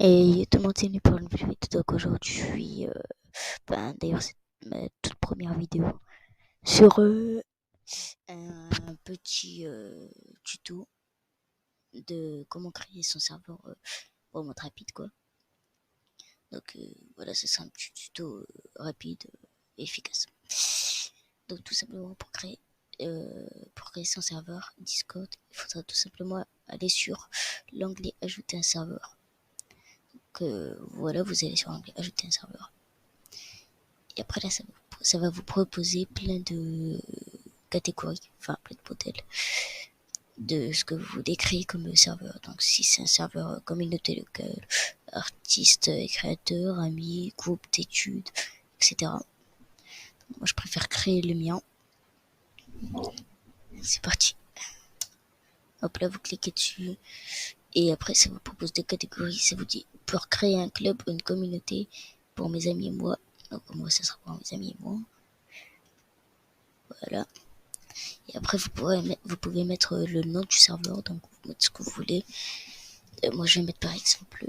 Et tout le monde s'est pour une nouvelle vidéo. Donc aujourd'hui, d'ailleurs c'est ma toute première vidéo sur un petit tuto de comment créer son serveur vraiment rapide quoi. Donc voilà, ce sera un petit tuto rapide et efficace. Donc tout simplement pour créer son serveur Discord, il faudra tout simplement aller sur l'onglet ajouter un serveur. Donc voilà, vous allez sur l'onglet ajouter un serveur. Et après là, ça va vous proposer plein de catégories, enfin plein de modèles de ce que vous décrivez comme serveur. Donc si c'est un serveur communauté locale, artiste et créateur, amis, groupe d'études, etc. Moi je préfère créer le mien. C'est parti. Hop là, vous cliquez dessus. Et après, ça vous propose des catégories. Ça vous dit pour créer un club ou une communauté pour mes amis et moi. Donc moi, ça sera pour mes amis et moi. Voilà. Et après, vous pouvez mettre le nom du serveur. Donc vous mettez ce que vous voulez. Moi, je vais mettre par exemple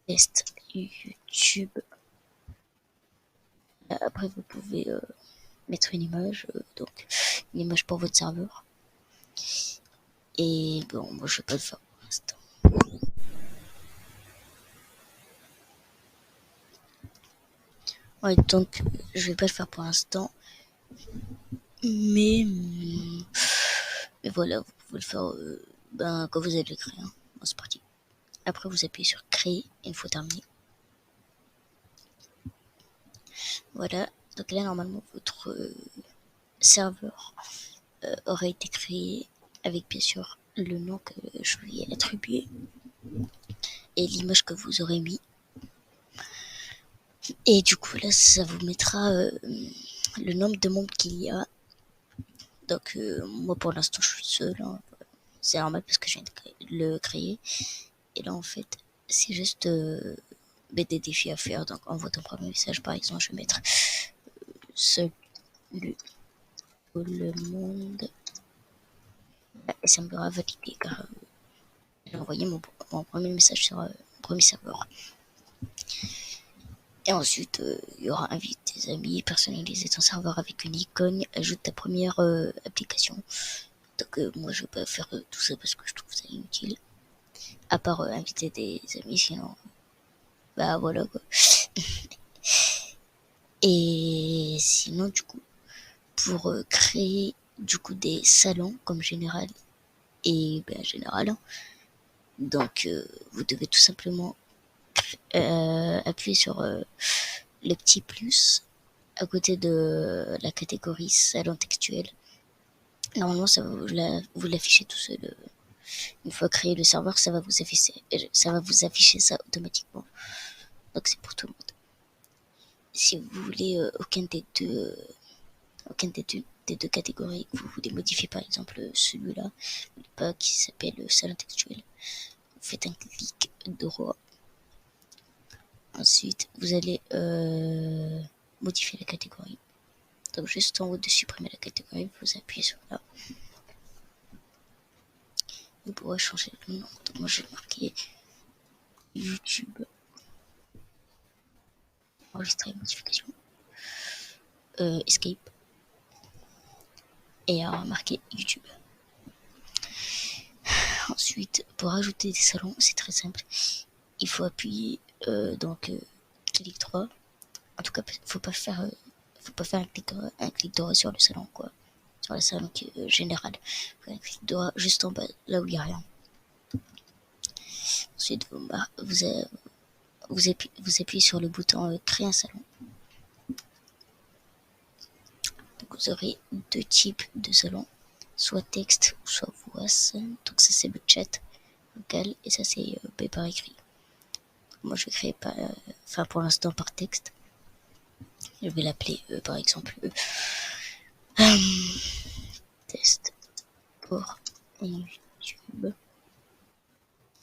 test YouTube. Après, vous pouvez mettre une image. Donc une image pour votre serveur. Et bon, moi, je vais pas le faire pour l'instant. Ouais, donc je vais pas le faire pour l'instant. Mais, mais voilà, vous pouvez le faire quand vous allez le créer. Hein. Bon, c'est parti. Après, vous appuyez sur créer une fois terminé. Voilà. Donc là, normalement, votre serveur aurait été créé avec bien sûr le nom que je lui ai attribué et l'image que vous aurez mis. Et du coup, là, ça vous mettra le nombre de membres qu'il y a. Donc, moi, pour l'instant, je suis seul. Hein. C'est normal parce que je viens de le créer. Et là, en fait, c'est juste des défis à faire. Donc, envoie ton premier message, par exemple, je vais mettre salut tout le monde. Et ça me fera valider car j'ai envoyé mon premier message sur mon premier serveur. Et ensuite, il y aura invite tes amis, personnaliser ton serveur avec une icône, ajoute ta première application. Donc, moi, je vais pas faire tout ça parce que je trouve ça inutile. À part inviter des amis, sinon, bah voilà quoi. Et sinon, du coup, pour créer du coup des salons comme général et général. Hein. Donc vous devez tout simplement appuyer sur le petit plus à côté de la catégorie salon textuel. Normalement, ça vous l'affichez tout seul. Une fois créé le serveur, ça va vous afficher ça automatiquement. Donc c'est pour tout le monde. Si vous voulez aucun des deux catégories que vous voulez modifier, par exemple celui-là, pas qui s'appelle salon textuel, vous faites un clic droit. Ensuite, vous allez modifier la catégorie. Donc juste en haut de supprimer la catégorie, vous appuyez sur là. Vous pourrez changer le nom. Donc moi je vais marquer YouTube. Enregistrer modification. Escape. Et marquer YouTube. Ensuite, pour ajouter des salons, c'est très simple. Il faut appuyer clic droit. En tout cas, faut pas faire un clic droit sur le salon quoi. Sur le salon général. Un clic droit juste en bas, là où il n'y a rien. Ensuite, vous appuyez sur le bouton créer un salon. Donc vous aurez deux types de salons, soit texte ou soit voix. Donc ça c'est le chat vocal et ça c'est par écrit. Moi je vais créer pour l'instant par texte. Je vais l'appeler par exemple test pour YouTube.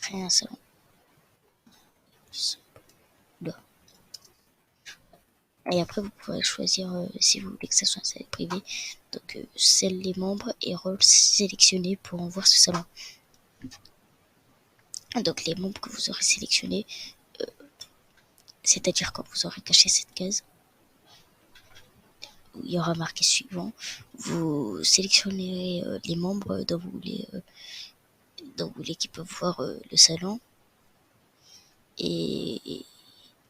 Créer un salon. Là. Et après, vous pourrez choisir si vous voulez que ça soit un salon privé. Donc, les membres et rôles sélectionnés pour en voir ce salon. Donc les membres que vous aurez sélectionnés, c'est-à-dire quand vous aurez caché cette case, où il y aura marqué suivant, vous sélectionnerez les membres dont vous voulez qu'ils peuvent voir le salon, et,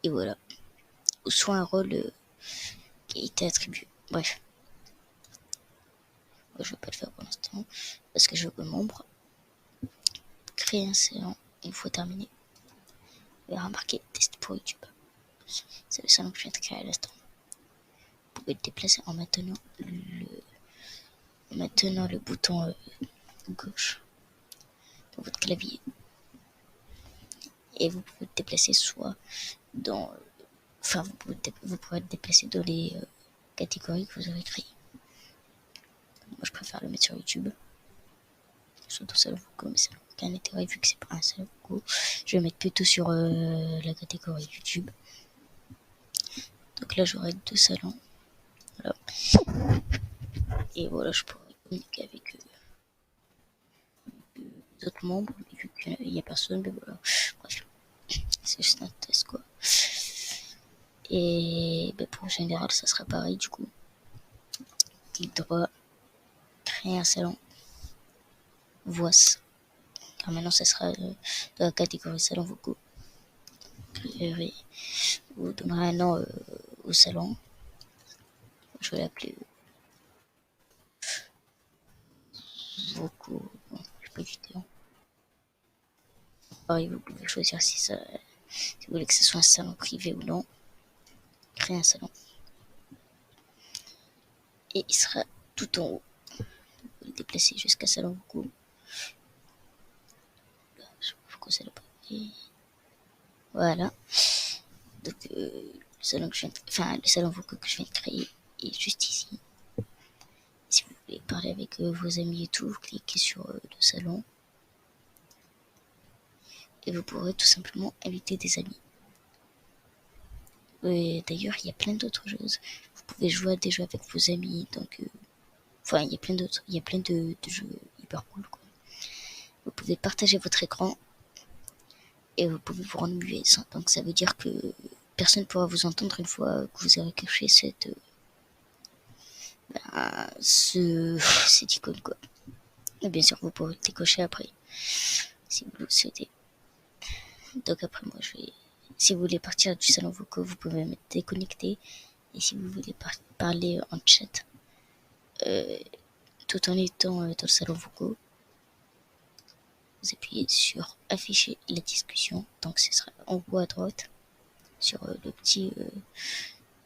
et voilà. Ou soit un rôle qui a été attribué. Bref. Moi, je ne vais pas le faire pour l'instant, parce que je veux membre. Créer un salon, une fois terminé. Il y aura marqué test pour YouTube. C'est le salon que je viens de créer à l'instant. Vous pouvez le déplacer en maintenant le bouton gauche dans votre clavier. Et vous pouvez le déplacer soit dans... Enfin, vous pourrez le déplacer dans les catégories que vous aurez créées. Moi, je préfère le mettre sur YouTube. Surtout salon Foucault, mais ça n'a aucun intérêt vu que c'est pas un salon Foucault. Je vais mettre plutôt sur la catégorie YouTube. Donc là, j'aurai 2 salons. Voilà. Et voilà, je pourrai communiquer avec les autres membres, mais vu qu'il n'y a personne, mais voilà. Bref, c'est juste un test, quoi. Et ben, pour général, ça sera pareil, du coup. Clic droit, créer un salon, voici. Car maintenant, ça sera de la catégorie salon vocaux. Vous donnerez un nom au salon. Je vais l'appeler vocaux. Bon, je peux du temps. Pareil, vous pouvez choisir si vous voulez que ce soit un salon privé ou non. Créer un salon. Et il sera tout en haut. Vous pouvez le déplacer jusqu'à salon vocaux. Pourquoi ça l'a pas fait? Voilà. Donc, le salon vocaux que je viens de créer est juste ici. Si vous voulez parler avec vos amis et tout, vous cliquez sur le salon. Et vous pourrez tout simplement inviter des amis. D'ailleurs, il y a plein d'autres choses. Vous pouvez jouer à des jeux avec vos amis. Donc, enfin, il y a plein d'autres. Il y a plein de jeux hyper cool, quoi. Vous pouvez partager votre écran. Et vous pouvez vous rendre muet. Donc, ça veut dire que personne ne pourra vous entendre une fois que vous aurez caché cette icône, quoi. Et bien sûr, vous pourrez le décocher après, si vous le souhaitez. Donc après, moi, si vous voulez partir du salon vocaux, vous pouvez mettre déconnecté. Et si vous voulez parler en chat, tout en étant dans le salon vocaux, vous appuyez sur afficher la discussion. Donc ce sera en haut à droite sur le petit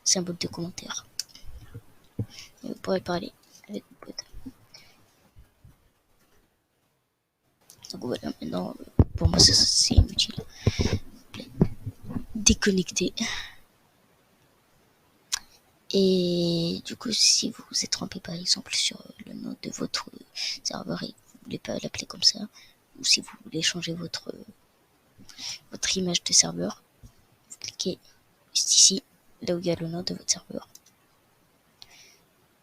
symbole de commentaire. Et vous pourrez parler avec vos potes. Donc voilà, maintenant, pour moi, c'est inutile. Déconnecter. Et du coup, si vous vous êtes trompé par exemple sur le nom de votre serveur et que vous voulez pas l'appeler comme ça, ou si vous voulez changer votre image de serveur, vous cliquez juste ici, là où il y a le nom de votre serveur.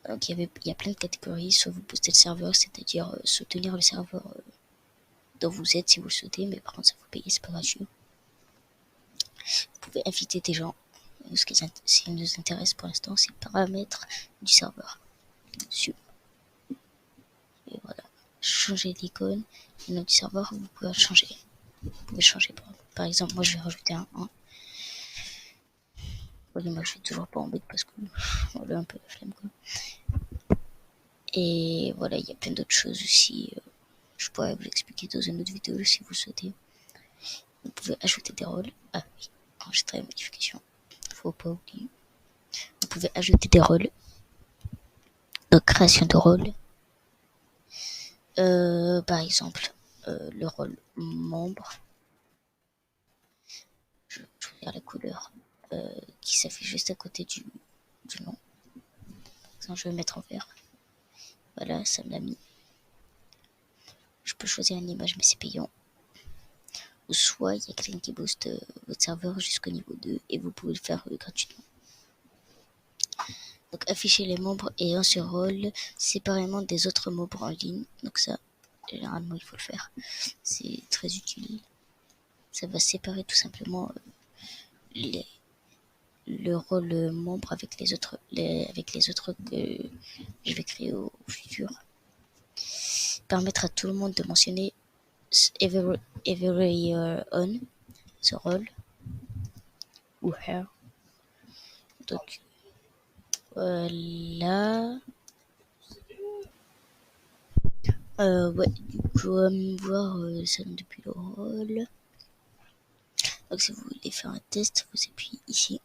Donc il y a plein de catégories, soit vous boostez le serveur, c'est-à-dire soutenir le serveur dont vous êtes si vous le souhaitez, mais par contre ça vous paye, c'est pas gratuit. Vous pouvez inviter des gens. Ce qui nous intéresse pour l'instant, c'est le paramètre du serveur. Dessus. Et voilà. Changer l'icône et nom du serveur, vous pouvez le changer. Vous pouvez changer. Par exemple, moi je vais rajouter un 1. Oui, moi je suis toujours pas en bête parce que voilà un peu la flemme, quoi. Et voilà, il y a plein d'autres choses aussi. Je pourrais vous expliquer dans une autre vidéo si vous souhaitez. Vous pouvez ajouter des rôles. Ah oui, enregistrer la modification. Faut pas oublier. Vous pouvez ajouter des rôles. Donc création de rôle. Par exemple, le rôle membre. Je regarde la couleur qui s'affiche juste à côté du nom. Je vais mettre en vert. Voilà, ça me l'a mis. Je peux choisir une image, mais c'est payant. Ou soit il y a quelqu'un qui booste votre serveur jusqu'au niveau 2 et vous pouvez le faire gratuitement. Donc afficher les membres ayant ce rôle séparément des autres membres en ligne. Donc ça, généralement, il faut le faire. C'est très utile. ça va séparer tout simplement le rôle membre avec les autres que je vais créer au futur. Permettre à tout le monde de mentionner every on ce rôle ou her. Donc voilà. Ouais, du coup, on va voir ça depuis le rôle. Donc si vous voulez faire un test, vous appuyez ici.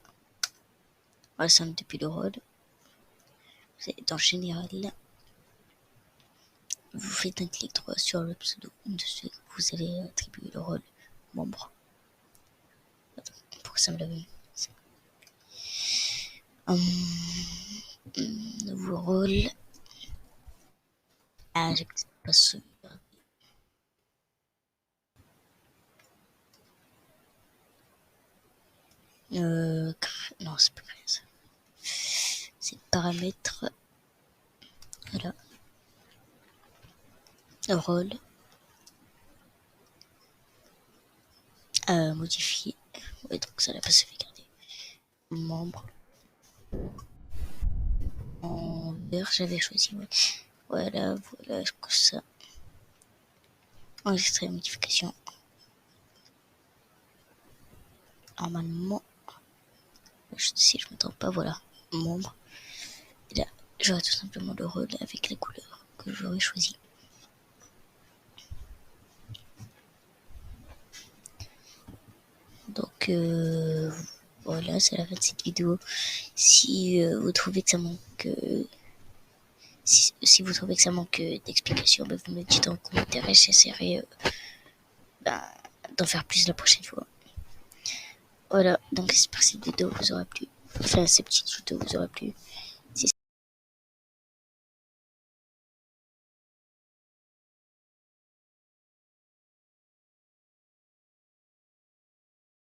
Voilà, ça depuis le rôle. Vous allez dans général. Vous faites un clic droit sur le pseudo. Dessus, vous allez attribuer le rôle membre. Pour que ça me lave. Nouveau rôle. Ah, j'ai pas sauvegarder. Non, c'est pas ça. C'est paramètres. Voilà. Rôle. Modifier. Ouais, donc ça l'a pas sauvegardé. Membre. En vert, j'avais choisi. Ouais. Voilà, comme ça. Enregistrer la modification. Normalement, si je ne me trompe pas, voilà. Membre. Et là, j'aurai tout simplement le rôle avec les couleurs que j'aurais choisi. Donc voilà, c'est la fin de cette vidéo. Si vous trouvez que ça manque si vous trouvez que ça manque d'explications, vous me le dites en commentaire et j'essaierai d'en faire plus la prochaine fois. Voilà, donc j'espère que cette vidéo vous aura plu. Enfin, ces petites vidéos vous aura plu.